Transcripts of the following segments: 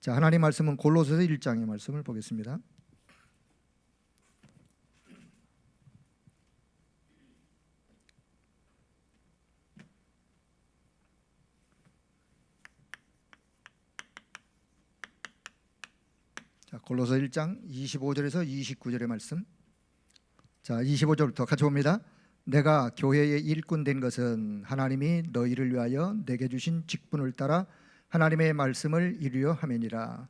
자, 하나님 말씀은 골로새서 1장의 말씀을 보겠습니다. 자, 골로새 1장 25절에서 29절의 말씀. 자, 25절부터 같이 봅니다. 내가 교회의 일꾼 된 것은 하나님이 너희를 위하여 내게 주신 직분을 따라 하나님의 말씀을 이루려 함이니라.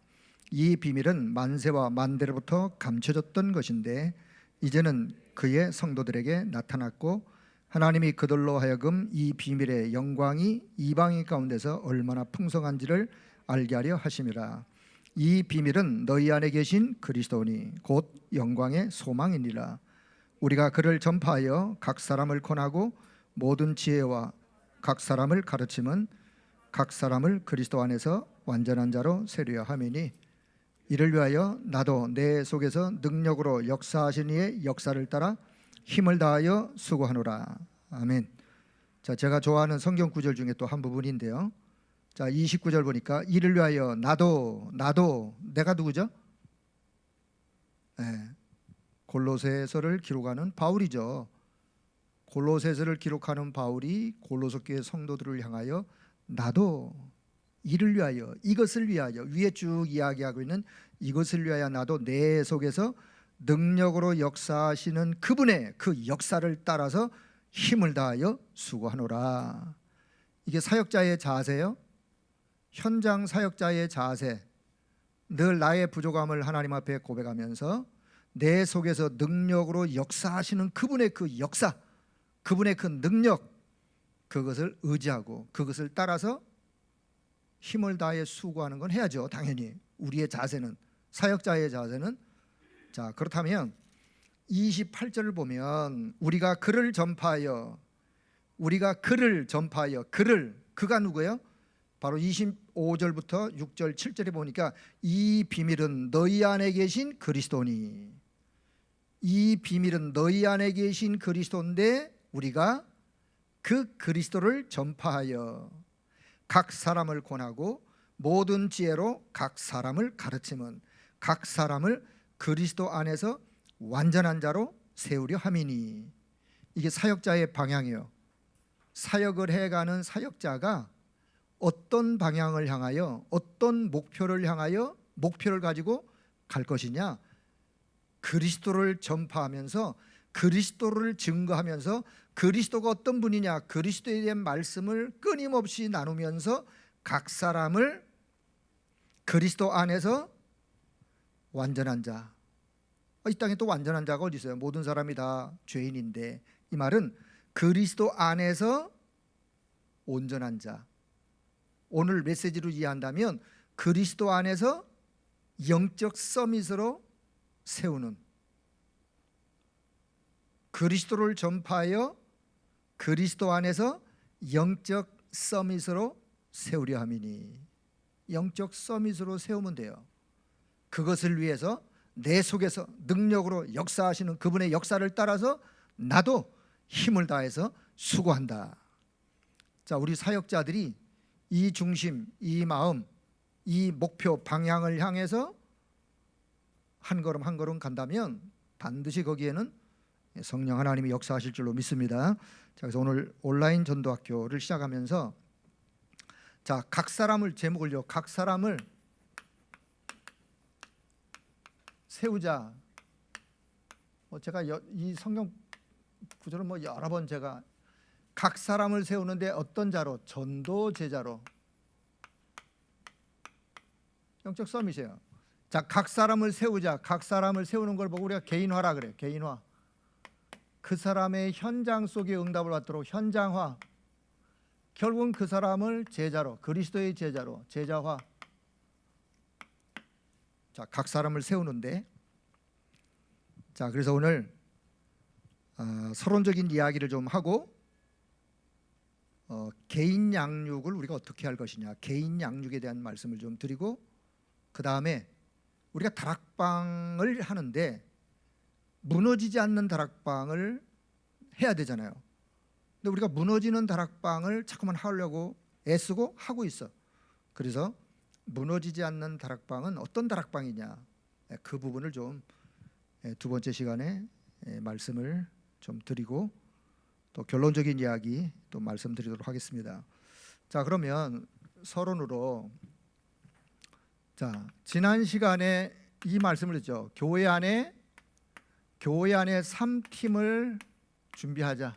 이 비밀은 만세와 만대로부터 감춰졌던 것인데 이제는 그의 성도들에게 나타났고 하나님이 그들로 하여금 이 비밀의 영광이 이방인 가운데서 얼마나 풍성한지를 알게 하려 하심이라. 이 비밀은 너희 안에 계신 그리스도니 곧 영광의 소망이니라. 우리가 그를 전파하여 각 사람을 권하고 모든 지혜와 각 사람을 가르침은 각 사람을 그리스도 안에서 완전한 자로 세우려 함이니 이를 위하여 나도 내 속에서 능력으로 역사하신 이의 역사를 따라 힘을 다하여 수고하노라. 아멘. 자, 제가 좋아하는 성경 구절 중에 또 한 부분인데요. 자, 29절 보니까 이를 위하여 나도 내가 누구죠? 네, 골로새서를 기록하는 바울이죠. 골로새서를 기록하는 바울이 골로새 교회 성도들을 향하여 나도 이를 위하여, 이것을 위하여, 위에 쭉 이야기하고 있는 이것을 위하여 나도 내 속에서 능력으로 역사하시는 그분의 그 역사를 따라서 힘을 다하여 수고하노라. 이게 사역자의 자세요. 현장 사역자의 자세. 늘 나의 부족함을 하나님 앞에 고백하면서 내 속에서 능력으로 역사하시는 그분의 그 역사, 그분의 그 능력, 그것을 의지하고 그것을 따라서 힘을 다해 수고하는 건 해야죠. 당연히 우리의 자세는, 사역자의 자세는. 자, 그렇다면 28절을 보면 우리가 그를 전파하여, 그가 누구예요? 바로 25절부터 6절 7절에 보니까 이 비밀은 너희 안에 계신 그리스도니, 이 비밀은 너희 안에 계신 그리스도인데 우리가 그 그리스도를 전파하여 각 사람을 권하고 모든 지혜로 각 사람을 가르치면 각 사람을 그리스도 안에서 완전한 자로 세우려 함이니. 이게 사역자의 방향이에요. 사역을 해가는 사역자가 어떤 방향을 향하여, 어떤 목표를 향하여 목표를 가지고 갈 것이냐. 그리스도를 전파하면서 그리스도를 증거하면서 그리스도가 어떤 분이냐, 그리스도에 대한 말씀을 끊임없이 나누면서 각 사람을 그리스도 안에서 완전한 자. 이 땅에 또 완전한 자가 어디 있어요? 모든 사람이 다 죄인인데, 이 말은 그리스도 안에서 온전한 자. 오늘 메시지로 이해한다면 그리스도 안에서 영적 서밋으로 세우는, 그리스도를 전파하여 그리스도 안에서 영적 서밋으로 세우려 함이니. 영적 서밋으로 세우면 돼요. 그것을 위해서 내 속에서 능력으로 역사하시는 그분의 역사를 따라서 나도 힘을 다해서 수고한다. 자, 우리 사역자들이 이 중심, 이 마음, 이 목표 방향을 향해서 한 걸음 한 걸음 간다면 반드시 거기에는 성령 하나님이 역사하실 줄로 믿습니다. 자, 그래서 오늘 온라인 전도학교를 시작하면서 자, 각 사람을, 제목을요, 각 사람을 세우자. 제가 이 성경 구절은 여러 번 제가 각 사람을 세우는데 어떤 자로? 전도 제자로. 영적 서밋이에요. 자, 각 사람을 세우자. 각 사람을 세우는 걸 보고 우리가 개인화라 그래요. 개인화. 그 사람의 현장 속에 응답을 받도록 현장화. 결국은 그 사람을 제자로, 그리스도의 제자로, 제자화. 자, 각 사람을 세우는데, 자, 그래서 오늘 서론적인 이야기를 좀 하고 개인 양육을 우리가 어떻게 할 것이냐, 개인 양육에 대한 말씀을 좀 드리고, 그 다음에 우리가 다락방을 하는데 무너지지 않는 다락방을 해야 되잖아요. 근데 우리가 무너지는 다락방을 자꾸만 하려고 애쓰고 하고 있어. 그래서 무너지지 않는 다락방은 어떤 다락방이냐, 그 부분을 좀 두 번째 시간에 말씀을 좀 드리고 또 결론적인 이야기 또 말씀드리도록 하겠습니다. 자, 그러면 서론으로, 자, 지난 시간에 이 말씀을 했죠. 교회 안에 3팀을 준비하자.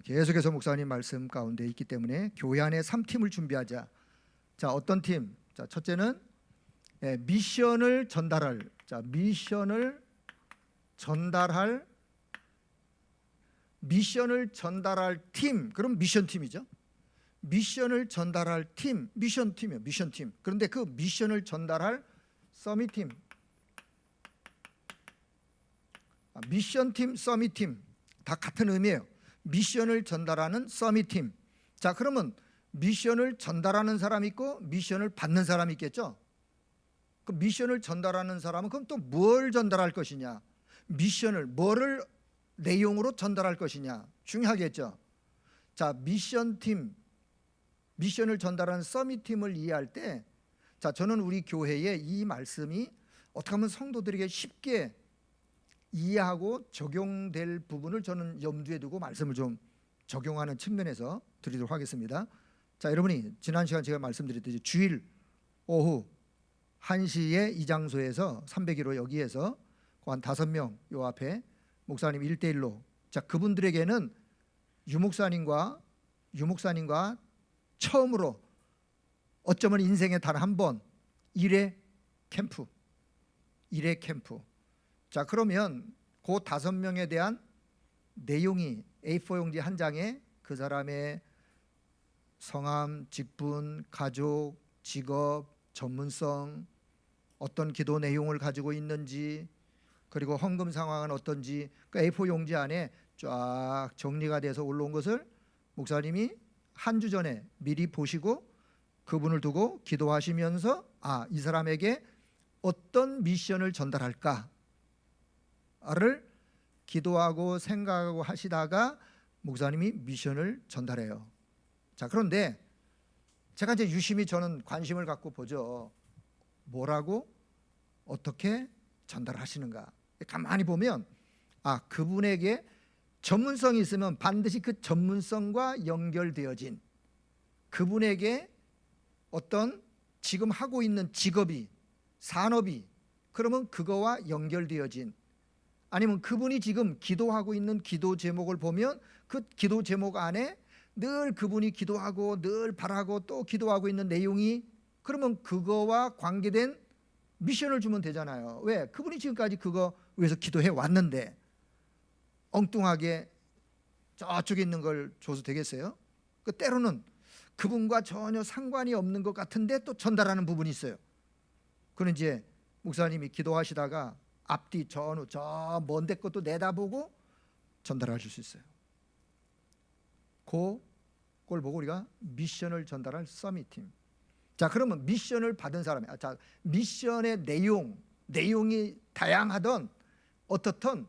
계속해서 목사님 말씀 가운데 있기 때문에 교회 안에 3팀을 준비하자. 자, 어떤 팀? 자, 첫째는 미션을 전달할, 자, 미션을 전달할 팀. 그럼 미션 팀이죠. 미션을 전달할 팀, 미션 팀이에요. 미션 팀. 그런데 그 미션을 전달할 서밋 팀, 미션 팀, 서밋 팀 다 같은 의미예요. 미션을 전달하는 서밋 팀. 자, 그러면 미션을 전달하는 사람이 있고 미션을 받는 사람이 있겠죠. 그 미션을 전달하는 사람은 그럼 또 뭘 전달할 것이냐, 미션을 뭐를 내용으로 전달할 것이냐 중요하겠죠. 자, 미션 팀, 미션을 전달하는 서밋 팀을 이해할 때, 자, 저는 우리 교회에 이 말씀이 어떻게 하면 성도들에게 쉽게 이해하고 적용될 부분을 저는 염두에 두고 말씀을 좀 적용하는 측면에서 드리도록 하겠습니다. 자, 여러분이 지난 시간 제가 말씀드렸듯이 주일 오후 1시에 이 장소에서 301호 여기에서 한 5명 요 앞에 목사님 1대1로, 자, 그분들에게는 유목사님과 처음으로 어쩌면 인생에 단 한 번 1회 캠프. 자, 그러면 그 5명에 대한 내용이 A4 용지 한 장에 그 사람의 성함, 직분, 가족, 직업, 전문성, 어떤 기도 내용을 가지고 있는지, 그리고 헌금 상황은 어떤지, 그 A4 용지 안에 쫙 정리가 돼서 올라온 것을 목사님이 한 주 전에 미리 보시고 그분을 두고 기도하시면서, 아, 이 사람에게 어떤 미션을 전달할까를 기도하고 생각하고 하시다가 목사님이 미션을 전달해요. 자, 그런데 제가 이제 유심히 저는 관심을 갖고 보죠. 뭐라고 어떻게 전달하시는가. 가만히 보면, 아, 그분에게 전문성이 있으면 반드시 그 전문성과 연결되어진, 그분에게 어떤 지금 하고 있는 직업이, 산업이, 그러면 그거와 연결되어진, 아니면 그분이 지금 기도하고 있는 기도 제목을 보면 그 기도 제목 안에 늘 그분이 기도하고 늘 바라고 또 기도하고 있는 내용이, 그러면 그거와 관계된 미션을 주면 되잖아요. 왜? 그분이 지금까지 그거 위해서 기도해 왔는데 엉뚱하게 저쪽에 있는 걸 줘서 되겠어요? 그 때로는 그분과 전혀 상관이 없는 것 같은데 또 전달하는 부분이 있어요. 그는 이제 목사님이 기도하시다가 앞뒤 전후 저 먼데 것도 내다보고 전달하실 수 있어요. 그걸 보고 우리가 미션을 전달할 서밋팀. 자, 그러면 미션을 받은 사람이, 자, 미션의 내용이 다양하던 어떻든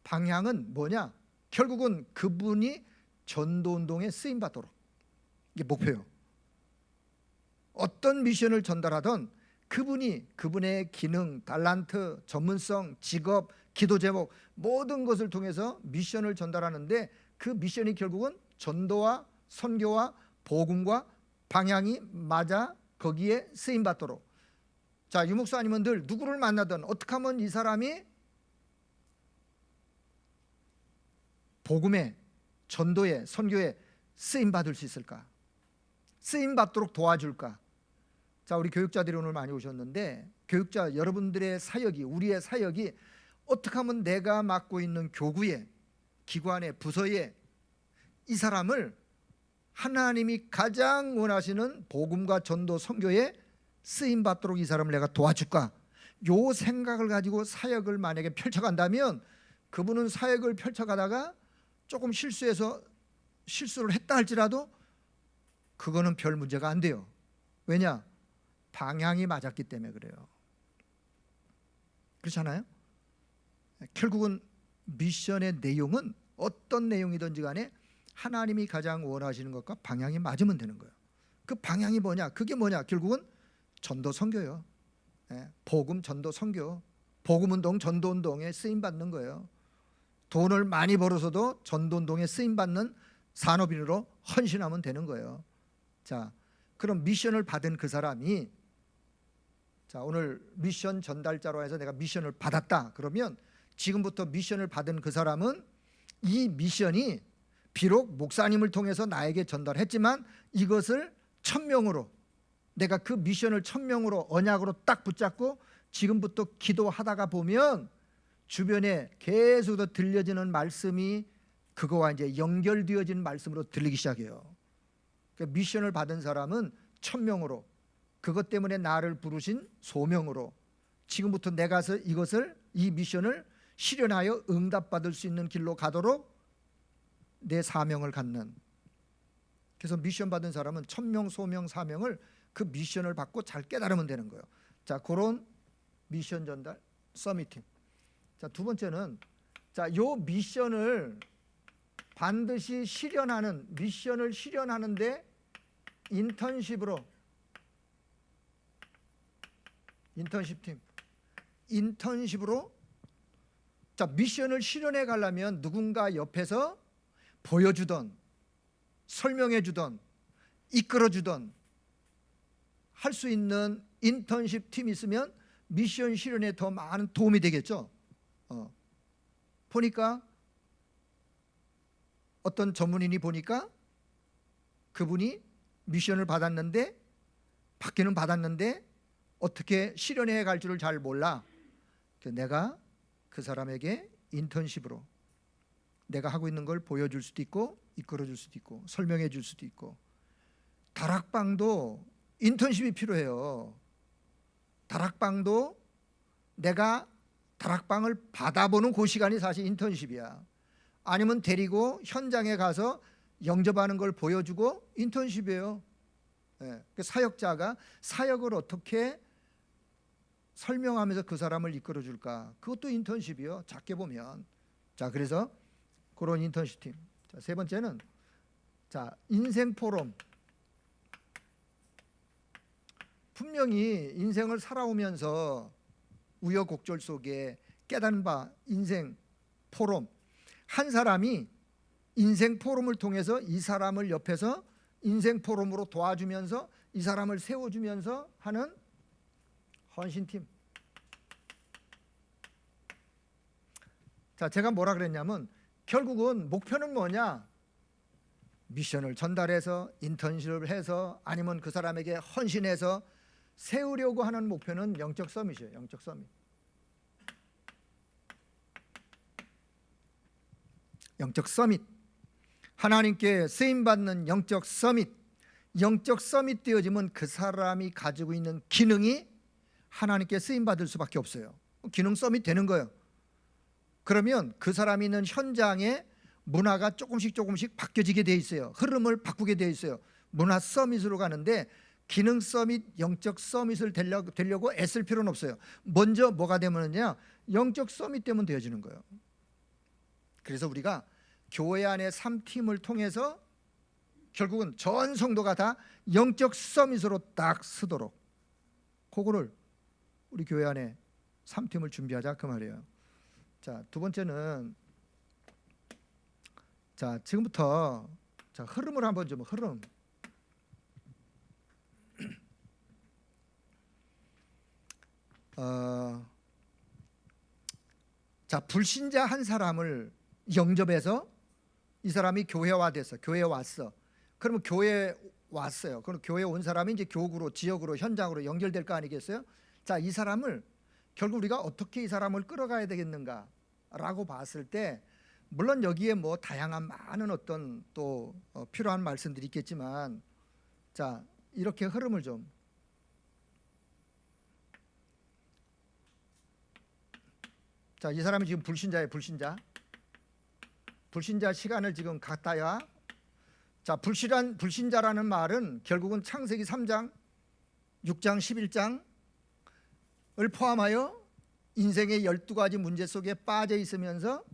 방향은 뭐냐? 결국은 그분이 전도운동에 쓰임받도록, 이게 목표예요. 어떤 미션을 전달하던 그분의 기능, 달란트, 전문성, 직업, 기도 제목 모든 것을 통해서 미션을 전달하는데, 그 미션이 결국은 전도와 선교와 복음과 방향이 맞아 거기에 쓰임받도록. 자, 유목사님은 늘 누구를 만나든 어떻게 하면 이 사람이 복음에, 전도에, 선교에 쓰임받을 수 있을까? 쓰임받도록 도와줄까? 자, 우리 교육자들이 오늘 많이 오셨는데, 교육자 여러분들의 사역이, 우리의 사역이 어떻게 하면 내가 맡고 있는 교구에, 기관에, 부서에 이 사람을 하나님이 가장 원하시는 복음과 전도, 선교에 쓰임받도록 이 사람을 내가 도와줄까? 요 생각을 가지고 사역을 만약에 펼쳐간다면, 그분은 사역을 펼쳐가다가 조금 실수를 했다 할지라도 그거는 별 문제가 안 돼요. 왜냐? 방향이 맞았기 때문에 그래요. 그렇잖아요? 결국은 미션의 내용은 어떤 내용이든지 간에 하나님이 가장 원하시는 것과 방향이 맞으면 되는 거예요. 그 방향이 뭐냐? 그게 뭐냐? 결국은 전도 선교요. 예, 복음 전도 선교, 복음 운동, 전도 운동에 쓰임 받는 거예요. 돈을 많이 벌어서도 전도 운동에 쓰임 받는 산업인으로 헌신하면 되는 거예요. 자, 그럼 미션을 받은 그 사람이, 자, 오늘 미션 전달자로 해서 내가 미션을 받았다. 그러면 지금부터 미션을 받은 그 사람은 이 미션이 비록 목사님을 통해서 나에게 전달했지만 이것을 1000명으로, 내가 그 미션을 1000명으로 언약으로 딱 붙잡고 지금부터 기도하다가 보면 주변에 계속 더 들려지는 말씀이 그거와 이제 연결되어진 말씀으로 들리기 시작해요. 그러니까 미션을 받은 사람은 1000명으로, 그것 때문에 나를 부르신 소명으로 지금부터 내가 이것을, 이 미션을 실현하여 응답받을 수 있는 길로 가도록 내 사명을 갖는. 그래서 미션 받은 사람은 1000명 소명 사명을, 그 미션을 받고 잘 깨달으면 되는 거예요. 자, 그런 미션 전달 서밋팀. 자, 두 번째는, 자, 요 미션을 반드시 실현하는, 미션을 실현하는데 인턴십으로, 인턴십팀, 인턴십으로, 자, 미션을 실현해 가려면 누군가 옆에서 보여주던, 설명해 주던, 이끌어 주던 할 수 있는 인턴십 팀이 있으면 미션 실현에 더 많은 도움이 되겠죠. 보니까 어떤 전문인이 보니까 그분이 미션을 받았는데, 받기는 받았는데 어떻게 실현해 갈 줄을 잘 몰라. 내가 그 사람에게 인턴십으로 내가 하고 있는 걸 보여줄 수도 있고, 이끌어 줄 수도 있고, 설명해 줄 수도 있고. 다락방도 인턴십이 필요해요. 다락방도 내가 다락방을 받아보는 그 시간이 사실 인턴십이야. 아니면 데리고 현장에 가서 영접하는 걸 보여주고 인턴십이에요. 예, 그 사역자가 사역을 어떻게 설명하면서 그 사람을 이끌어 줄까, 그것도 인턴십이요, 작게 보면. 자, 그래서 그런 인턴십 팀. 자, 세 번째는, 자, 인생 포럼. 분명히 인생을 살아오면서 우여곡절 속에 깨달은 바 인생 포럼, 한 사람이 인생 포럼을 통해서 이 사람을 옆에서 인생 포럼으로 도와주면서 이 사람을 세워주면서 하는 헌신팀. 자, 제가 뭐라 그랬냐면 결국은 목표는 뭐냐? 미션을 전달해서, 인턴십을 해서, 아니면 그 사람에게 헌신해서 세우려고 하는 목표는 영적 서밋이에요. 영적 서밋. 영적 서밋. 하나님께 쓰임받는 영적 서밋. 영적 서밋 되어지면 그 사람이 가지고 있는 기능이 하나님께 쓰임받을 수밖에 없어요. 기능 서밋 되는 거예요. 그러면 그 사람이 있는 현장에 문화가 조금씩 바뀌어지게 돼 있어요. 흐름을 바꾸게 돼 있어요. 문화 서밋으로 가는데 기능 서밋, 영적 서밋을 되려고 애쓸 필요는 없어요. 먼저 뭐가 되면요, 영적 서밋 되면 되어지는 거예요. 그래서 우리가 교회 안에 3팀을 통해서 결국은 전 성도가 다 영적 서밋으로 딱 서도록, 그거를 우리 교회 안에 3팀을 준비하자, 그 말이에요. 자, 두 번째는, 자, 지금부터 자, 흐름을 한번 좀, 흐름. 자, 불신자 한 사람을 영접해서 이 사람이 교회화돼서, 교회에 왔어. 그러면 교회에 왔어요. 그럼 교회에 온 사람이 이제 교구로, 지역으로, 현장으로 연결될 거 아니겠어요? 자, 이 사람을 결국 우리가 어떻게 이 사람을 끌어가야 되겠는가라고 봤을 때, 물론 여기에 뭐 다양한 많은 어떤 또 필요한 말씀들이 있겠지만, 자, 이렇게 흐름을 좀, 자, 이 사람이 지금 불신자예요. 불신자 시간을 지금 갖다야. 자, 불신자라는 말은 결국은 창세기 3장, 6장, 11장을 포함하여 인생의 12가지 문제 속에 빠져 있으면서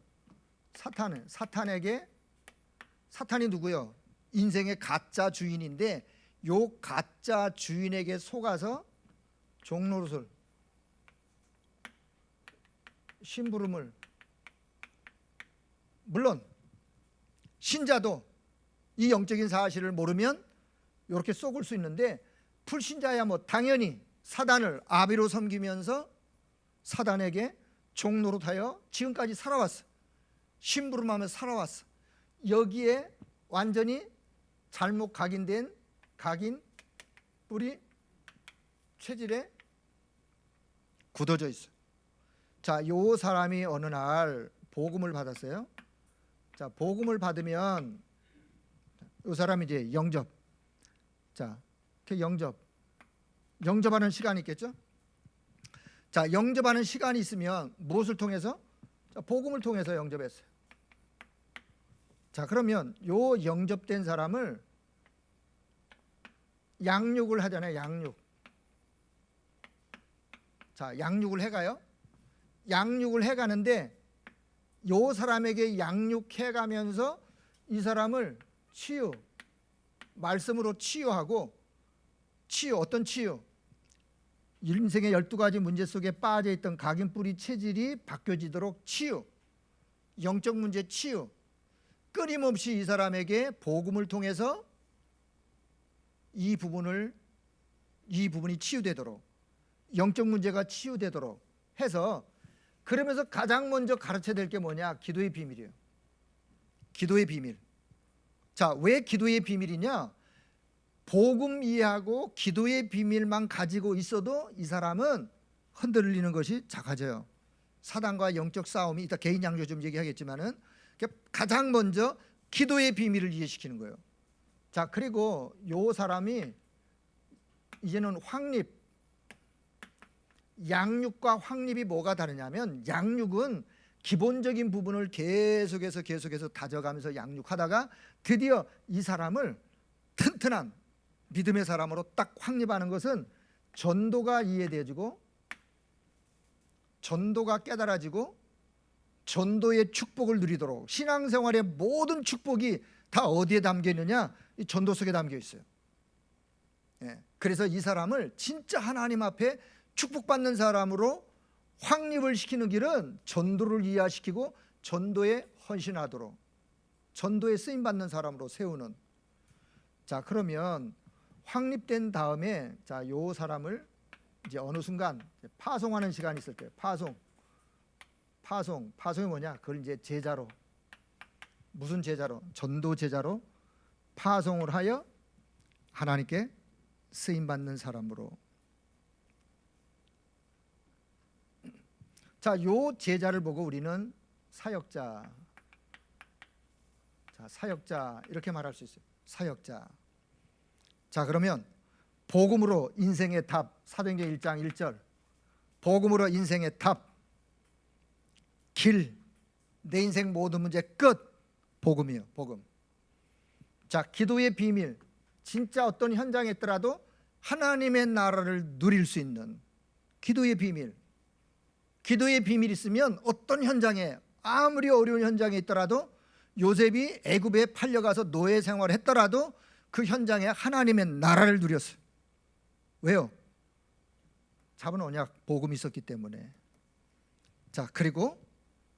사탄이 누구요? 인생의 가짜 주인인데 요 가짜 주인에게 속아서 종노릇을, 심부름을, 물론 신자도 이 영적인 사실을 모르면 이렇게 속을 수 있는데, 불신자야 뭐 당연히 사단을 아비로 섬기면서 사단에게 종노릇하여 지금까지 살아왔어. 심부름하며 살아왔어. 여기에 완전히 잘못 각인된 각인 뿌리 체질에 굳어져 있어. 자, 요 사람이 어느 날 복음을 받았어요. 자, 복음을 받으면 요 사람이 이제 영접. 자, 영접하는 시간이 있겠죠? 자, 영접하는 시간이 있으면 무엇을 통해서? 자, 복음을 통해서 영접했어요. 자, 그러면 요 영접된 사람을 양육을 하잖아요. 양육. 자, 양육을 해가요. 양육을 해가는데 요 사람에게 양육해가면서 이 사람을 치유, 말씀으로 치유하고, 치유, 어떤 치유? 인생의 12가지 문제 속에 빠져있던 각인뿌리 체질이 바뀌어지도록 치유, 영적 문제 치유, 끊임없이 이 사람에게 복음을 통해서 이 부분이 치유되도록, 영적 문제가 치유되도록 해서, 그러면서 가장 먼저 가르쳐야 될 게 뭐냐? 기도의 비밀이에요. 기도의 비밀. 자, 왜 기도의 비밀이냐? 복음 이해하고 기도의 비밀만 가지고 있어도 이 사람은 흔들리는 것이 작아져요. 사단과 영적 싸움이, 이따 개인 양조 좀 얘기하겠지만은, 가장 먼저 기도의 비밀을 이해시키는 거예요. 자, 그리고 요 사람이 이제는 확립, 양육과 확립이 뭐가 다르냐면, 양육은 기본적인 부분을 계속해서 다져가면서 양육하다가 드디어 이 사람을 튼튼한 믿음의 사람으로 딱 확립하는 것은 전도가 이해되어지고, 전도가 깨달아지고, 전도의 축복을 누리도록, 신앙생활의 모든 축복이 다 어디에 담겨 있느냐? 이 전도 속에 담겨 있어요. 예. 그래서 이 사람을 진짜 하나님 앞에 축복받는 사람으로 확립을 시키는 길은 전도를 이해시키고 전도에 헌신하도록, 전도에 쓰임받는 사람으로 세우는. 자, 그러면 확립된 다음에, 자, 요 사람을 이제 어느 순간 파송하는 시간이 있을 거예요. 파송이 뭐냐? 그걸 이제 제자로, 무슨 제자로? 전도 제자로 파송을 하여 하나님께 쓰임 받는 사람으로. 자, 요 제자를 보고 우리는 사역자. 자, 사역자 이렇게 말할 수 있어요. 사역자. 자, 그러면 복음으로 인생의 답, 사도행전 1장 1절. 복음으로 인생의 답, 길, 내 인생 모든 문제 끝, 복음이에요. 복음. 자, 기도의 비밀. 진짜 어떤 현장에 있더라도 하나님의 나라를 누릴 수 있는 기도의 비밀. 기도의 비밀이 있으면 어떤 현장에, 아무리 어려운 현장에 있더라도, 요셉이 애굽에 팔려가서 노예 생활을 했더라도 그 현장에 하나님의 나라를 누렸어요. 왜요? 잡은 언약, 복음이 있었기 때문에. 자, 그리고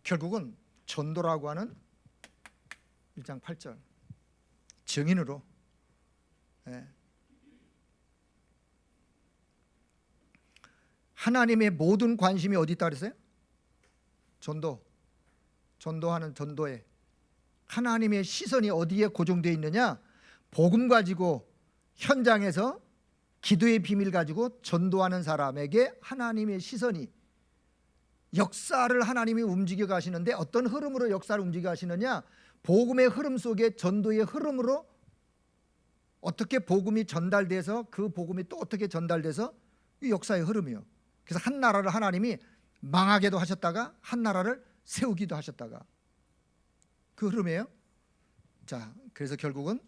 결국은 전도라고 하는 1장 8절 증인으로, 예, 하나님의 모든 관심이 어디 있다 그랬어요? 전도하는 전도에 하나님의 시선이 어디에 고정되어 있느냐? 복음 가지고 현장에서 기도의 비밀 가지고 전도하는 사람에게 하나님의 시선이, 역사를 하나님이 움직여 가시는데 어떤 흐름으로 역사를 움직여 가시느냐? 복음의 흐름 속에, 전도의 흐름으로 어떻게 복음이 전달돼서 그 복음이 또 어떻게 전달돼서 이 역사의 흐름이요. 그래서 한 나라를 하나님이 망하게도 하셨다가 한 나라를 세우기도 하셨다가, 그 흐름이에요. 자, 그래서 결국은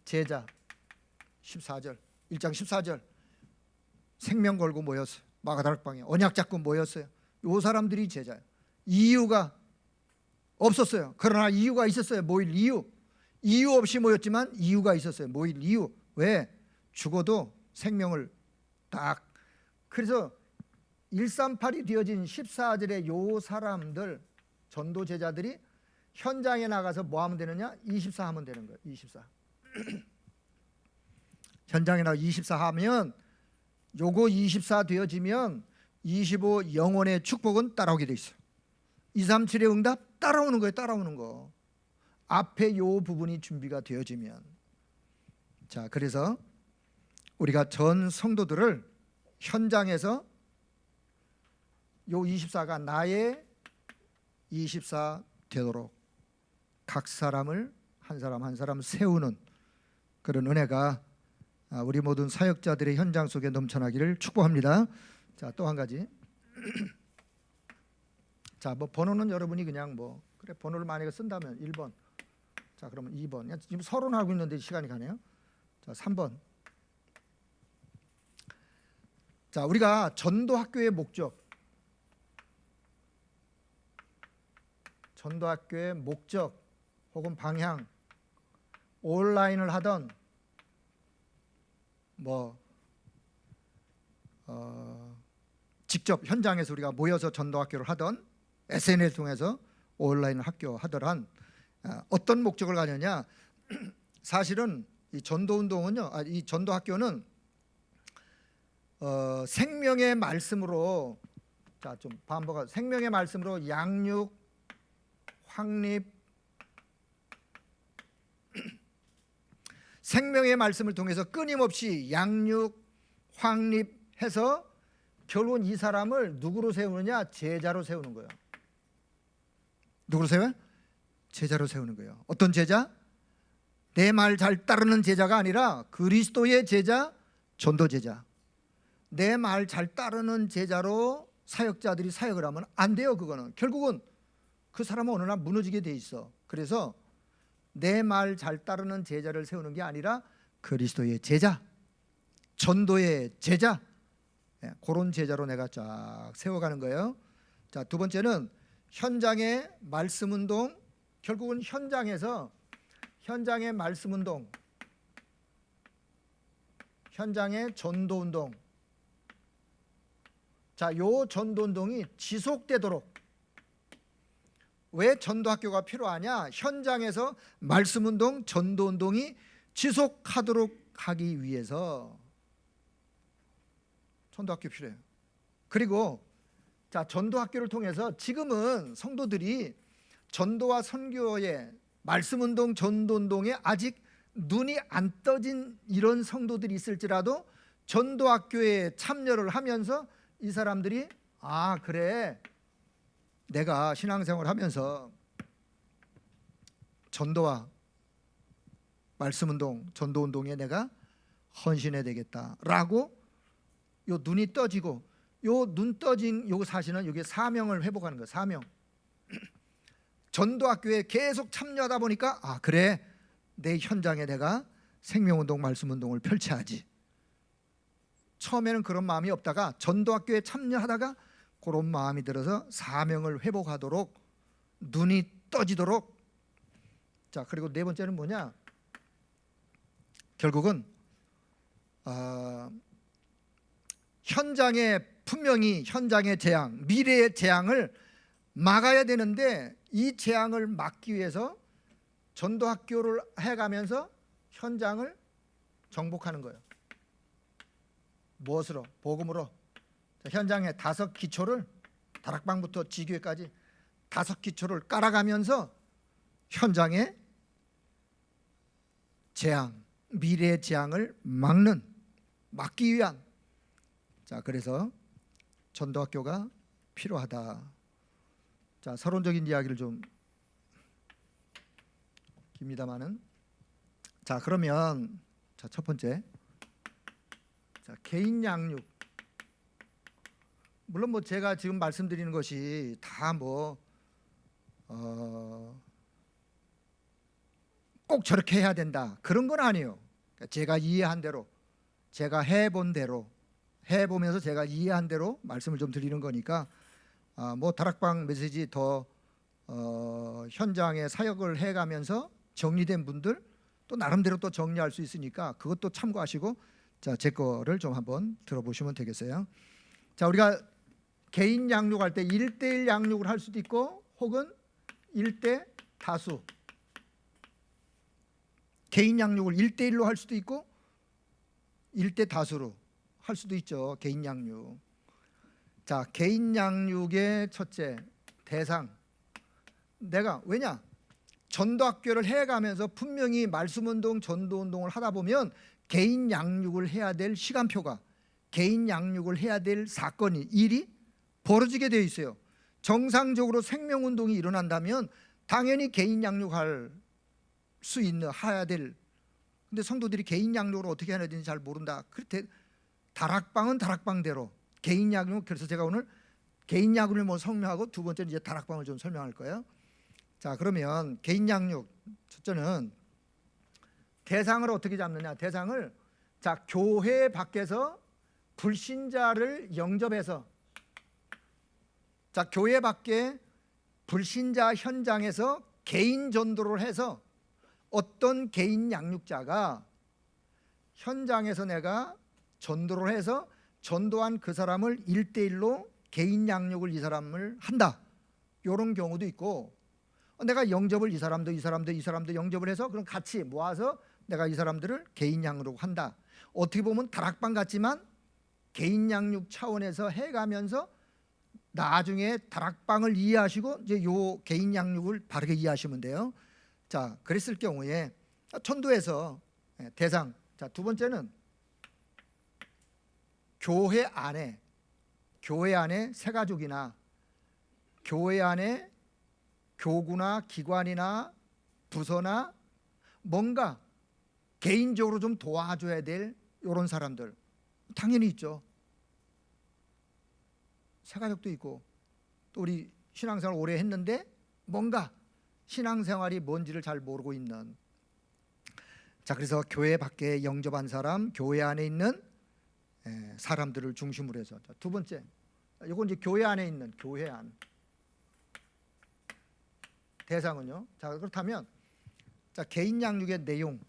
제자 14절, 1장 14절 생명 걸고 모였어요. 마가다락방에 언약 잡고 모였어요. 요 사람들이 제자예요. 이유가 없었어요. 그러나 이유가 있었어요. 모일 이유 없이 모였지만 이유가 있었어요. 모일 이유. 왜? 죽어도 생명을 딱. 그래서 138이 되어진 14절의 요 사람들 전도 제자들이 현장에 나가서 뭐 하면 되느냐? 24 하면 되는 거예요. 24. 현장에 나가 24 하면 요거 24 되어지면 25 영혼의 축복은 따라오게 돼 있어요. 237의 응답 따라오는 거예요. 따라오는 거. 앞에 요 부분이 준비가 되어지면. 자, 그래서 우리가 전 성도들을 현장에서 요 24가 나의 24 되도록 각 사람을 한 사람 한 사람 세우는 그런 은혜가 우리 모든 사역자들의 현장 속에 넘쳐나기를 축복합니다. 자, 또 한 가지. 자, 뭐 번호는 여러분이 그냥 뭐 그래 번호를 만약에 쓴다면 1번. 자, 그러면 2번. 지금 서론하고 있는데 시간이 가네요. 자, 3번. 자, 우리가 전도학교의 목적, 전도학교의 목적 혹은 방향, 온라인을 하던 직접 현장에서 우리가 모여서 전도학교를 하던 SNS 통해서 온라인 학교 하더란 어떤 목적을 가느냐? 사실은 이 전도운동은요, 이 전도학교는 생명의 말씀으로, 자, 좀 반복하고, 생명의 말씀으로 양육, 확립, 생명의 말씀을 통해서 끊임없이 양육, 확립해서 결국은 이 사람을 누구로 세우느냐? 제자로 세우는 거예요. 누구로 세워요? 제자로 세우는 거예요. 어떤 제자? 내 말 잘 따르는 제자가 아니라 그리스도의 제자, 전도 제자. 내 말 잘 따르는 제자로 사역자들이 사역을 하면 안 돼요. 그거는 결국은 그 사람은 어느 날 무너지게 돼 있어. 그래서 내 말 잘 따르는 제자를 세우는 게 아니라 그리스도의 제자, 전도의 제자, 그런 제자로 내가 쫙 세워가는 거예요. 자, 두 번째는 현장의 말씀 운동. 결국은 현장에서 현장의 말씀 운동, 현장의 전도 운동. 자, 요 전도 운동이 지속되도록. 왜 전도학교가 필요하냐? 현장에서 말씀 운동, 전도 운동이 지속하도록 하기 위해서 전도학교 필요해요. 그리고 자, 전도학교를 통해서 지금은 성도들이 전도와 선교의 말씀 운동, 전도 운동에 아직 눈이 안 떠진 이런 성도들이 있을지라도 전도학교에 참여를 하면서 이 사람들이 아, 그래, 내가 신앙생활 하면서 전도와 말씀운동, 전도운동에 내가 헌신해야 되겠다라고 요 눈이 떠지고, 요 눈 떠진 요 사실은 이게 사명을 회복하는 거예요. 사명. 전도학교에 계속 참여하다 보니까 아, 그래, 내 현장에 내가 생명운동, 말씀운동을 펼쳐야지. 처음에는 그런 마음이 없다가 전도학교에 참여하다가 그런 마음이 들어서 사명을 회복하도록 눈이 떠지도록. 자, 그리고 네 번째는 뭐냐? 결국은 현장에 분명히 현장의 재앙, 미래의 재앙을 막아야 되는데 이 재앙을 막기 위해서 전도학교를 해가면서 현장을 정복하는 거예요. 무엇으로? 복음으로. 현장에 5기초를, 다락방부터 지교회까지 5기초를 깔아가면서 현장의 재앙, 미래의 재앙을 막기 위한. 자, 그래서 전도학교가 필요하다. 자, 서론적인 이야기를 좀 깁니다마는, 자, 그러면 자, 첫 번째, 자, 개인 양육. 물론 뭐 제가 지금 말씀드리는 것이 다 꼭 저렇게 해야 된다 그런 건 아니에요. 제가 이해한 대로, 제가 해본 대로, 해보면서 제가 이해한 대로 말씀을 좀 드리는 거니까 뭐 다락방 메시지 더 현장에 사역을 해가면서 정리된 분들 또 나름대로 또 정리할 수 있으니까 그것도 참고하시고, 자, 제 거를 좀 한번 들어보시면 되겠어요. 자, 우리가 개인 양육할 때 1대1 양육을 할 수도 있고 혹은 1대 다수, 개인 양육을 1대1로 할 수도 있고 1대 다수로 할 수도 있죠. 개인 양육. 자, 개인 양육의 첫째 대상. 내가 왜냐? 전도학교를 해가면서 분명히 말씀운동, 전도운동을 하다 보면 개인 양육을 해야 될 시간표가, 개인 양육을 해야 될 사건이, 일이 벌어지게 되어 있어요. 정상적으로 생명운동이 일어난다면 당연히 개인 양육할 수 있는, 해야 될. 근데 성도들이 개인 양육을 어떻게 해야 되는지 잘 모른다. 그때 다락방은 다락방대로 개인 양육. 그래서 제가 오늘 개인 양육을 뭐 설명하고 두 번째는 이제 다락방을 좀 설명할 거예요. 자, 그러면 개인 양육 첫째는 대상을 어떻게 잡느냐. 대상을, 자, 교회 밖에서 불신자를 영접해서, 자, 교회 밖에 불신자 현장에서 개인 전도를 해서 어떤 개인 양육자가 현장에서 내가 전도를 해서 전도한 그 사람을 1대1로 개인 양육을 이 사람을 한다. 이런 경우도 있고, 내가 영접을 이 사람도 영접을 해서 그럼 같이 모아서 내가 이 사람들을 개인 양육으로 한다. 어떻게 보면 다락방 같지만 개인 양육 차원에서 해가면서 나중에 다락방을 이해하시고 이제 요 개인 양육을 바르게 이해하시면 돼요. 자, 그랬을 경우에 전도에서 대상. 자, 두 번째는 교회 안에 새가족이나 교회 안에 교구나 기관이나 부서나 뭔가 개인적으로 좀 도와줘야 될 이런 사람들 당연히 있죠. 새가족도 있고 또 우리 신앙생활 오래 했는데 뭔가 신앙생활이 뭔지를 잘 모르고 있는. 자, 그래서 교회 밖에 영접한 사람, 교회 안에 있는 사람들을 중심으로 해서. 자, 두 번째, 이건 이제 교회 안에 있는, 교회 안 대상은요. 자, 그렇다면 자, 개인 양육의 내용.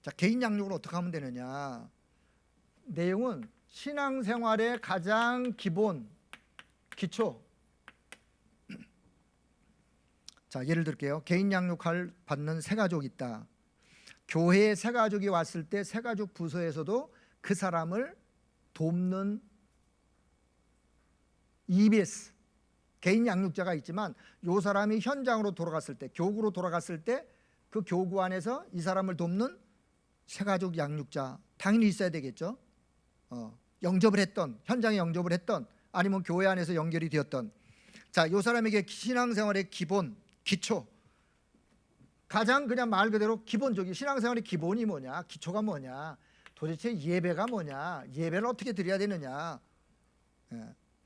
자, 개인 양육을 어떻게 하면 되느냐. 내용은 신앙생활의 가장 기본, 기초. 자, 예를 들게요. 개인 양육을 받는 새가족이 있다. 교회에 새가족이 왔을 때 새가족 부서에서도 그 사람을 돕는 EBS, 개인 양육자가 있지만 이 사람이 현장으로 돌아갔을 때, 교구로 돌아갔을 때 그 교구 안에서 이 사람을 돕는 새가족 양육자 당연히 있어야 되겠죠. 영접을 했던, 현장에 영접을 했던, 아니면 교회 안에서 연결이 되었던. 자, 이 사람에게 신앙생활의 기본, 기초, 가장 그냥 말 그대로 기본적인 신앙생활의 기본이 뭐냐, 기초가 뭐냐, 도대체 예배가 뭐냐, 예배를 어떻게 드려야 되느냐.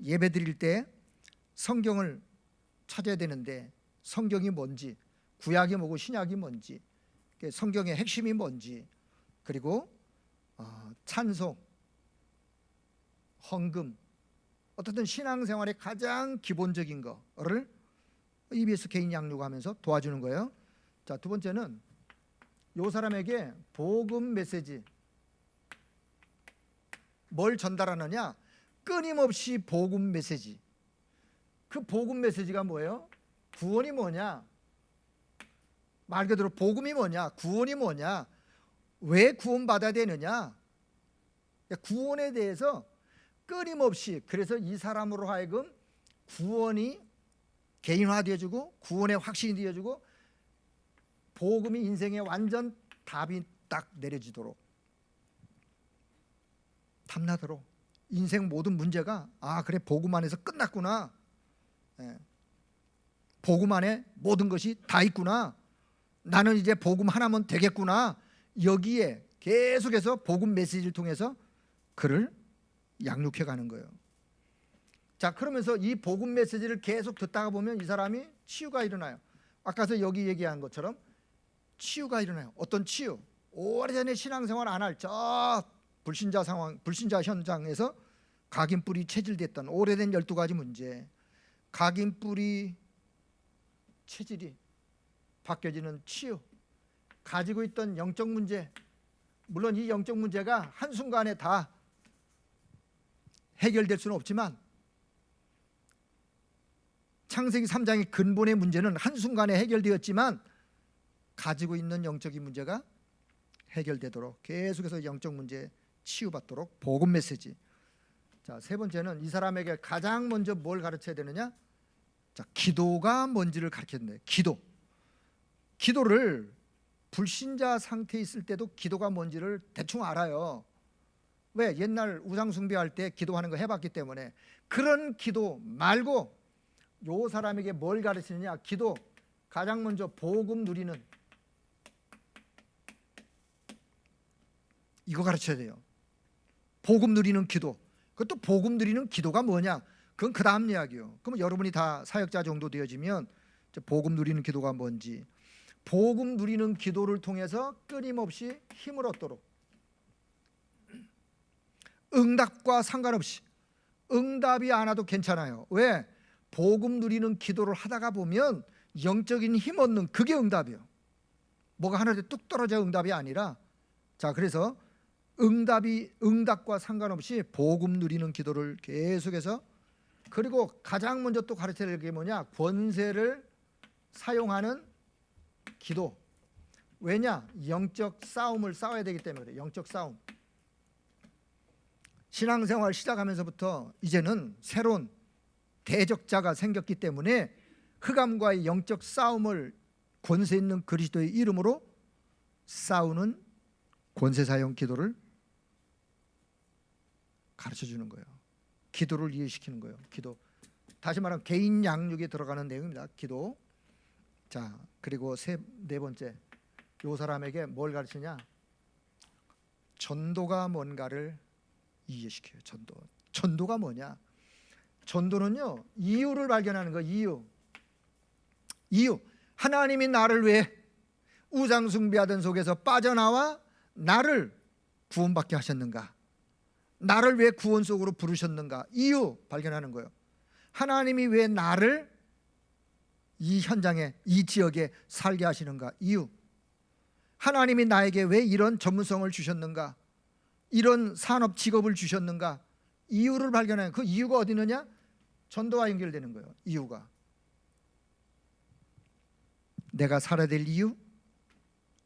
예배 드릴 때 성경을 찾아야 되는데 성경이 뭔지, 구약이 뭐고 신약이 뭔지, 성경의 핵심이 뭔지, 그리고 찬송, 헌금, 어떻든 신앙생활의 가장 기본적인 거를 EBS 개인 양육하면서 도와주는 거예요. 자, 두 번째는 이 사람에게 복음 메시지, 뭘 전달하느냐, 끊임없이 복음 메시지. 그 복음 메시지가 뭐예요? 구원이 뭐냐, 말 그대로 복음이 뭐냐, 구원이 뭐냐, 왜 구원받아야 되느냐, 구원에 대해서 끊임없이. 그래서 이 사람으로 하여금 구원이 개인화되어주고 구원의 확신이 되어주고 복음이 인생에 완전 답이 딱 내려지도록, 탐나도록, 인생 모든 문제가 그래, 복음 안에서 끝났구나, 복음 안에 모든 것이 다 있구나, 나는 이제 복음 하나면 되겠구나, 여기에 계속해서 복음 메시지를 통해서 그를 양육해 가는 거예요. 자, 그러면서 이 복음 메시지를 계속 듣다가 보면 이 사람이 치유가 일어나요. 아까서 여기 얘기한 것처럼 치유가 일어나요. 어떤 치유? 오래전에 신앙생활 안 할 저 불신자 상황, 불신자 현장에서 각인뿔이 체질됐던 오래된 12가지 문제, 각인뿔이 체질이 바뀌어지는 치유, 가지고 있던 영적 문제, 물론 이 영적 문제가 한순간에 다 해결될 수는 없지만 창세기 3장의 근본의 문제는 한순간에 해결되었지만 가지고 있는 영적인 문제가 해결되도록 계속해서 영적 문제 치유받도록 복음 메시지. 자, 세 번째는 이 사람에게 가장 먼저 뭘 가르쳐야 되느냐? 자, 기도가 뭔지를 가르쳤네. 기도를 불신자 상태에 있을 때도 기도가 뭔지를 대충 알아요. 왜? 옛날 우상 숭배할 때 기도하는 거 해봤기 때문에. 그런 기도 말고 요 사람에게 뭘 가르치느냐? 기도, 가장 먼저 복음 누리는, 이거 가르쳐야 돼요. 복음 누리는 기도. 그것도 복음 누리는 기도가 뭐냐? 그건 그 다음 이야기요. 그러면 여러분이 다 사역자 정도 되어지면 복음 누리는 기도가 뭔지, 복음 누리는 기도를 통해서 끊임없이 힘을 얻도록, 응답과 상관없이, 응답이 안 와도 괜찮아요. 왜? 복음 누리는 기도를 하다가 보면 영적인 힘 얻는, 그게 응답이에요. 뭐가 하늘에 뚝 떨어져 응답이 아니라. 자, 그래서 응답과 상관없이 복음 누리는 기도를 계속해서, 그리고 가장 먼저 또 가르쳐야 될 게 뭐냐? 권세를 사용하는 기도. 왜냐? 영적 싸움을 싸워야 되기 때문에 그래요. 영적 싸움. 신앙생활 시작하면서부터 이제는 새로운 대적자가 생겼기 때문에 흑암과의 영적 싸움을 권세 있는 그리스도의 이름으로 싸우는 권세 사용 기도를 가르쳐 주는 거예요. 기도를 이해시키는 거예요. 기도. 다시 말하면 개인 양육에 들어가는 내용입니다. 기도. 자, 그리고 네 번째, 이 사람에게 뭘 가르치냐? 전도가 뭔가를 이해시켜요. 전도가 뭐냐? 전도는요, 이유를 발견하는 거예요. 이유. 하나님이 나를 왜 우상 숭배하던 속에서 빠져나와 나를 구원받게 하셨는가? 나를 왜 구원 속으로 부르셨는가? 이유 발견하는 거예요. 하나님이 왜 나를 이 현장에, 이 지역에 살게 하시는가? 이유. 하나님이 나에게 왜 이런 전문성을 주셨는가? 이런 산업 직업을 주셨는가? 이유를 발견해요. 그 이유가 어디 있느냐? 전도와 연결되는 거예요. 이유가. 내가 살아야 될 이유,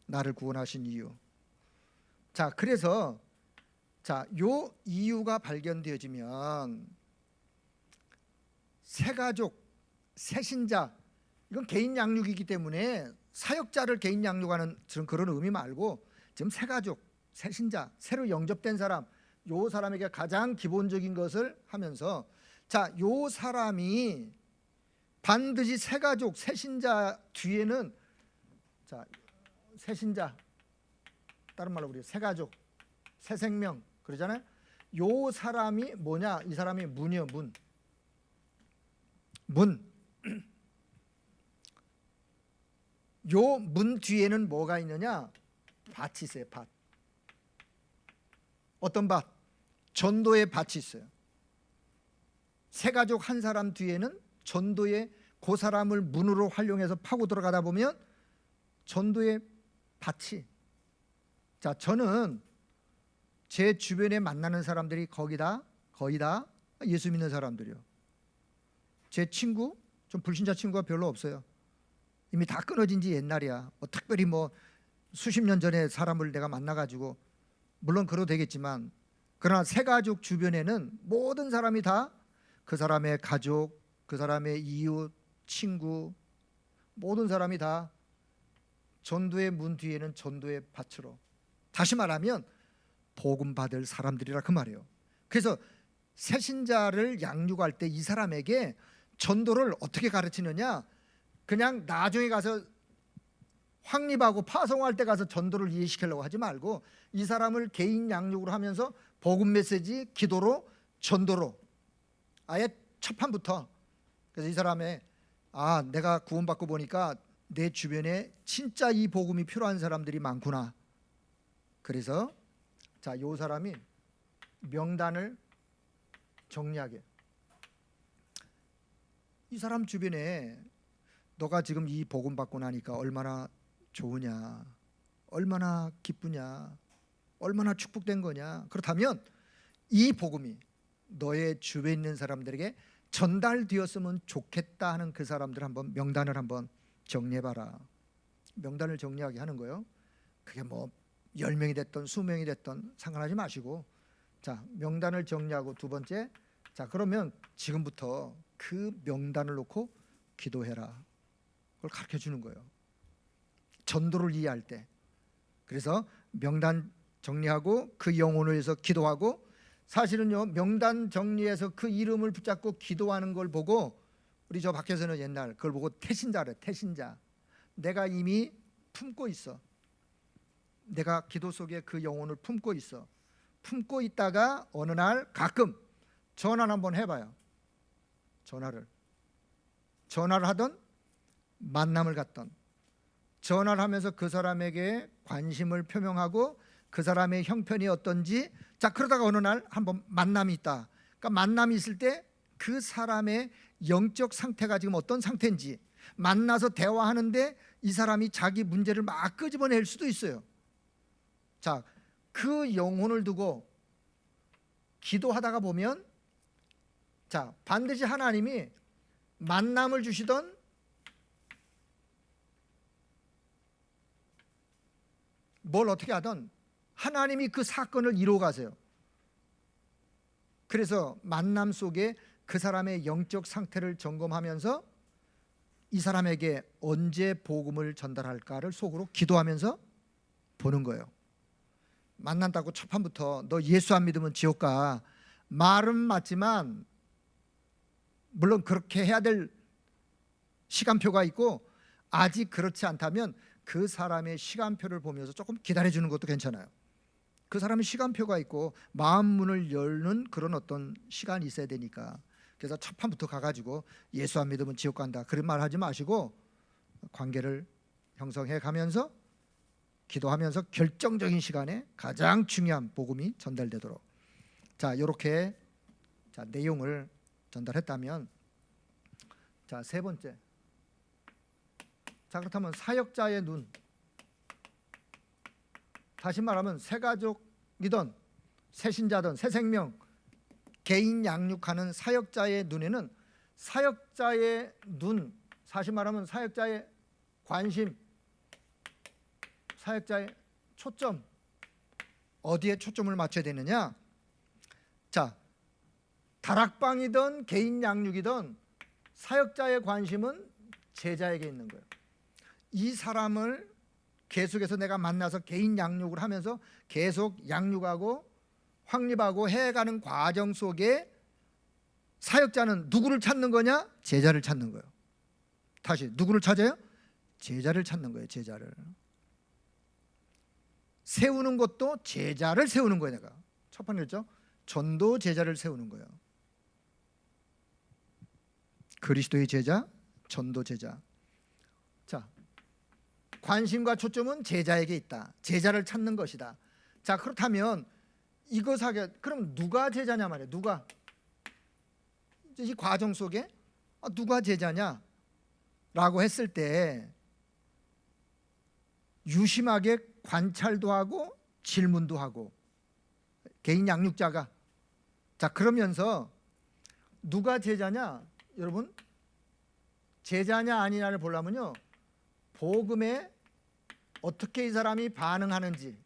나를 구원하신 이유. 자, 그래서 요 이유가 발견되어지면 새가족, 새신자, 이건 개인 양육이기 때문에 사역자를 개인 양육하는 그런 의미 말고 지금 새가족, 새신자, 새로 영접된 사람, 요 사람에게 가장 기본적인 것을 하면서, 자, 요 사람이 반드시 새가족, 새신자 뒤에는, 자, 새신자, 다른 말로 우리 새가족, 새생명 그러잖아요. 요 사람이 뭐냐? 이 사람이 문이요, 문. 요 문 뒤에는 뭐가 있느냐? 밭이 있어요. 밭. 어떤 밭? 전도의 밭이 있어요. 새가족 한 사람 뒤에는 전도의, 그 사람을 문으로 활용해서 파고 들어가다 보면 전도의 밭이. 자, 저는 제 주변에 만나는 사람들이 거의 다 예수 믿는 사람들이요. 제 친구, 좀 불신자 친구가 별로 없어요. 이미 다 끊어진 지 옛날이야. 특별히 수십 년 전에 사람을 내가 만나가지고, 물론 그러도 되겠지만, 그러나 새가족 주변에는 모든 사람이 다 그 사람의 가족, 그 사람의 이웃, 친구, 모든 사람이 다 전도의 문 뒤에는 전도의 밭으로, 다시 말하면 복음 받을 사람들이라 그 말이에요. 그래서 새신자를 양육할 때 이 사람에게 전도를 어떻게 가르치느냐? 그냥 나중에 가서 확립하고 파송할 때 가서 전도를 이해시키려고 하지 말고, 이 사람을 개인 양육으로 하면서 복음 메시지, 기도로, 전도로, 아예 첫 판부터. 그래서 이 사람의, 내가 구원받고 보니까 내 주변에 진짜 이 복음이 필요한 사람들이 많구나. 그래서 자, 요 사람이 명단을 정리하게. 이 사람 주변에 너가 지금 이 복음 받고 나니까 얼마나 좋으냐, 얼마나 기쁘냐, 얼마나 축복된 거냐. 그렇다면 이 복음이 너의 주변에 있는 사람들에게 전달되었으면 좋겠다 하는 그 사람들 한번 명단을 한번 정리해봐라. 명단을 정리하게 하는 거예요. 그게 뭐 10명이 됐든 20명이 됐든 상관하지 마시고, 자, 명단을 정리하고 두 번째, 자, 그러면 지금부터 그 명단을 놓고 기도해라. 그걸 가르쳐 주는 거예요. 전도를 이해할 때. 그래서 명단 정리하고 그 영혼을 위해서 기도하고, 사실은요, 명단 정리해서 그 이름을 붙잡고 기도하는 걸 보고, 우리 저 밖에서는 옛날 그걸 보고 태신자래. 태신자. 내가 이미 품고 있어. 내가 기도 속에 그 영혼을 품고 있어. 품고 있다가 어느 날 가끔 전화를 한번 해봐요. 전화를 하던, 만남을 갖던, 전화를 하면서 그 사람에게 관심을 표명하고 그 사람의 형편이 어떤지, 자, 그러다가 어느 날 한번 만남이 있다. 그러니까 만남이 있을 때 그 사람의 영적 상태가 지금 어떤 상태인지, 만나서 대화하는데 이 사람이 자기 문제를 막 끄집어낼 수도 있어요. 자, 그 영혼을 두고 기도하다가 보면, 자, 반드시 하나님이 만남을 주시던 뭘 어떻게 하던 하나님이 그 사건을 이루어 가세요. 그래서 만남 속에 그 사람의 영적 상태를 점검하면서 이 사람에게 언제 복음을 전달할까를 속으로 기도하면서 보는 거예요. 만난다고 첫 판부터 너 예수 안 믿으면 지옥 가. 말은 맞지만 물론 그렇게 해야 될 시간표가 있고, 아직 그렇지 않다면 그 사람의 시간표를 보면서 조금 기다려주는 것도 괜찮아요. 그 사람의 시간표가 있고 마음 문을 열는 그런 어떤 시간이 있어야 되니까. 그래서 첫 판부터 가가지고 예수 안 믿으면 지옥 간다 그런 말 하지 마시고, 관계를 형성해 가면서 기도하면서 결정적인 시간에 가장 중요한 복음이 전달되도록, 자, 이렇게, 자, 내용을 전달했다면, 자, 세 번째, 자, 그렇다면 사역자의 눈, 다시 말하면 새가족이든 새신자든 새생명, 개인 양육하는 사역자의 눈에는 사역자의 눈, 사실 말하면 사역자의 관심, 사역자의 초점, 어디에 초점을 맞춰야 되느냐? 자, 다락방이든 개인 양육이든 사역자의 관심은 제자에게 있는 거예요. 이 사람을 계속해서 내가 만나서 개인 양육을 하면서 계속 양육하고 확립하고 해가는 과정 속에 사역자는 누구를 찾는 거냐? 제자를 찾는 거예요. 다시, 누구를 찾아요? 제자를 찾는 거예요. 제자를 세우는 것도 제자를 세우는 거예요. 내가 첫 번째 했죠. 전도 제자를 세우는 거예요. 그리스도의 제자, 전도 제자. 자, 관심과 초점은 제자에게 있다. 제자를 찾는 것이다. 자, 그렇다면 이것하게, 그럼 누가 제자냐 말이에요. 누가? 이 과정 속에 누가 제자냐 라고 했을 때 유심하게 관찰도 하고 질문도 하고, 개인 양육자가, 자, 그러면서 누가 제자냐, 여러분, 제자냐 아니냐를 보려면요, 복음에 어떻게 이 사람이 반응하는지,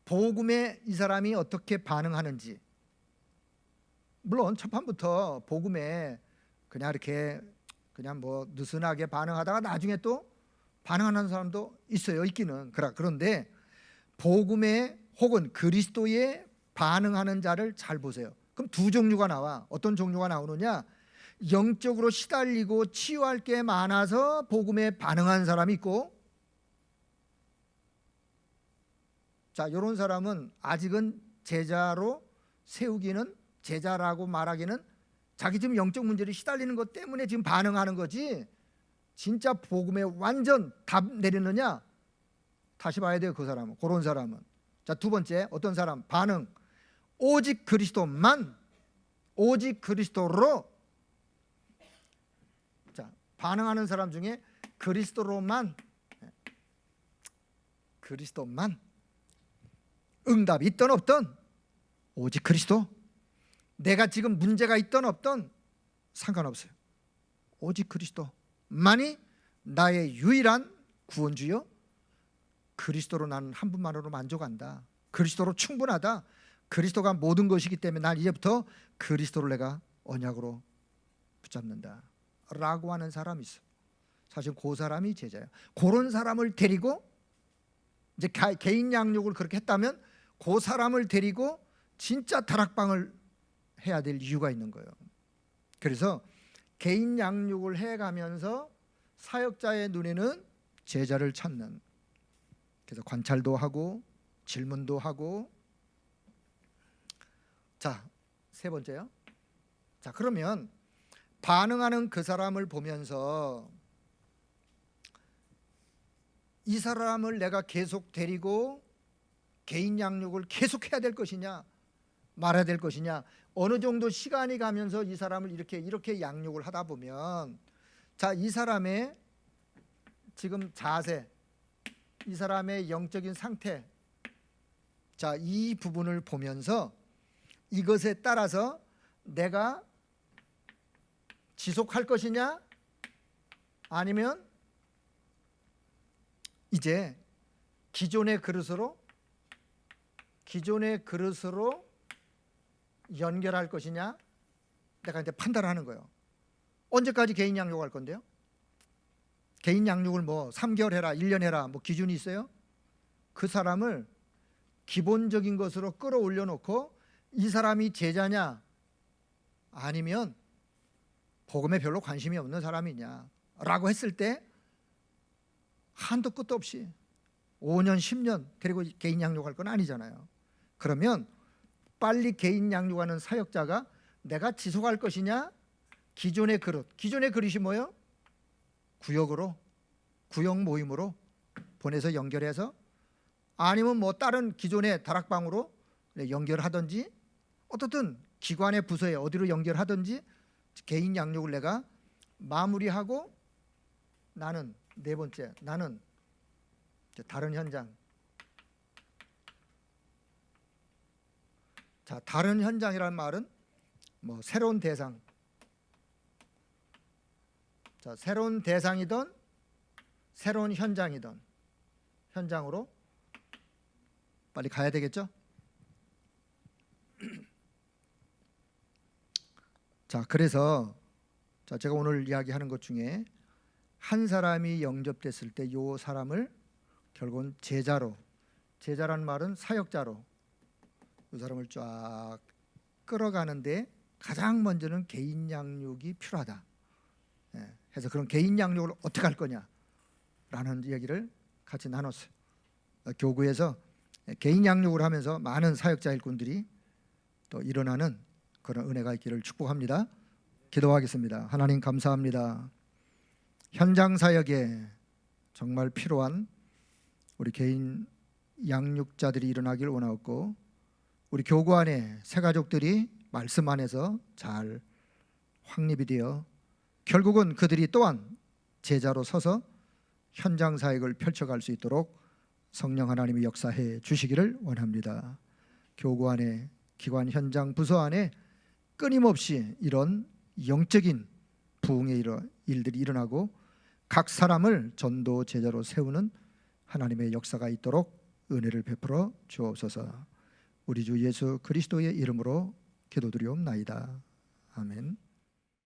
복음에 이 사람이 어떻게 반응하는지. 물론 첫 판부터 복음에 그냥 이렇게 그냥 뭐 느슨하게 반응하다가 나중에 또 반응하는 사람도 있어요. 있기는. 그런데 복음에 혹은 그리스도에 반응하는 자를 잘 보세요. 그럼 두 종류가 나와. 어떤 종류가 나오느냐? 영적으로 시달리고 치유할 게 많아서 복음에 반응하는 사람이 있고, 자, 이런 사람은 아직은 제자로 세우기는, 제자라고 말하기는, 자기 지금 영적 문제를 시달리는 것 때문에 지금 반응하는 거지, 진짜 복음에 완전 답 내리느냐? 다시 봐야 돼요. 그 사람은, 그런 사람은. 자, 두 번째, 어떤 사람? 반응, 오직 그리스도만, 오직 그리스도로. 자, 반응하는 사람 중에 그리스도로만, 그리스도만, 응답이 있든 없든 오직 그리스도. 내가 지금 문제가 있든 없든 상관없어요. 오직 그리스도만이 나의 유일한 구원주요. 그리스도로 나는 한 분만으로 만족한다. 그리스도로 충분하다. 그리스도가 모든 것이기 때문에 난 이제부터 그리스도를 내가 언약으로 붙잡는다 라고 하는 사람이 있어. 사실 그 사람이 제자예요. 그런 사람을 데리고 이제 개인 양육을 그렇게 했다면 그 사람을 데리고 진짜 다락방을 해야 될 이유가 있는 거예요. 그래서 개인 양육을 해가면서 사역자의 눈에는 제자를 찾는, 그래서 관찰도 하고 질문도 하고. 자, 세 번째요. 자, 그러면 반응하는 그 사람을 보면서 이 사람을 내가 계속 데리고 개인 양육을 계속 해야 될 것이냐 말아야 될 것이냐, 어느 정도 시간이 가면서 이 사람을 이렇게 양육을 하다 보면, 자, 이 사람의 지금 자세, 이 사람의 영적인 상태, 자, 이 부분을 보면서 이것에 따라서 내가 지속할 것이냐 아니면 이제 기존의 그릇으로 연결할 것이냐, 내가 이제 판단하는 거예요. 언제까지 개인 양육할 건데요? 개인 양육을 뭐 3개월 해라 1년 해라 뭐 기준이 있어요? 그 사람을 기본적인 것으로 끌어올려 놓고 이 사람이 제자냐 아니면 복음에 별로 관심이 없는 사람이냐 라고 했을 때 한도 끝도 없이 5년 10년 데리고 개인 양육할 건 아니잖아요. 그러면 빨리 개인 양육하는 사역자가 내가 지속할 것이냐, 기존의 그릇이 뭐예요? 구역 모임으로 보내서 연결해서, 아니면 뭐 다른 기존의 다락방으로 연결하든지, 어떻든 기관의 부서에 어디로 연결하든지 개인 양육을 내가 마무리하고, 나는 네 번째, 나는 다른 현장. 자, 다른 현장이라는 말은 뭐 새로운 대상, 자, 새로운 대상이든 새로운 현장이든 현장으로 빨리 가야 되겠죠? 자, 그래서 제가 오늘 이야기하는 것 중에 한 사람이 영접됐을 때 이 사람을 결국은 제자라는 말은 사역자로 이 사람을 쫙 끌어가는데 가장 먼저는 개인 양육이 필요하다. 해서 그런 개인 양육을 어떻게 할 거냐라는 이야기를 같이 나눴어요. 교구에서 개인 양육을 하면서 많은 사역자 일꾼들이 또 일어나는 그런 은혜가 있기를 축복합니다. 기도하겠습니다. 하나님 감사합니다. 현장 사역에 정말 필요한 우리 개인 양육자들이 일어나길 원하고, 우리 교구 안에 새가족들이 말씀 안에서 잘 확립이 되어 결국은 그들이 또한 제자로 서서 현장 사역을 펼쳐갈 수 있도록 성령 하나님이 역사해 주시기를 원합니다. 교구 안에, 기관 현장 부서 안에 끊임없이 이런 영적인 부흥의 일들이 일어나고 각 사람을 전도 제자로 세우는 하나님의 역사가 있도록 은혜를 베풀어 주옵소서. 우리 주 예수 그리스도의 이름으로 기도드리옵나이다. 아멘.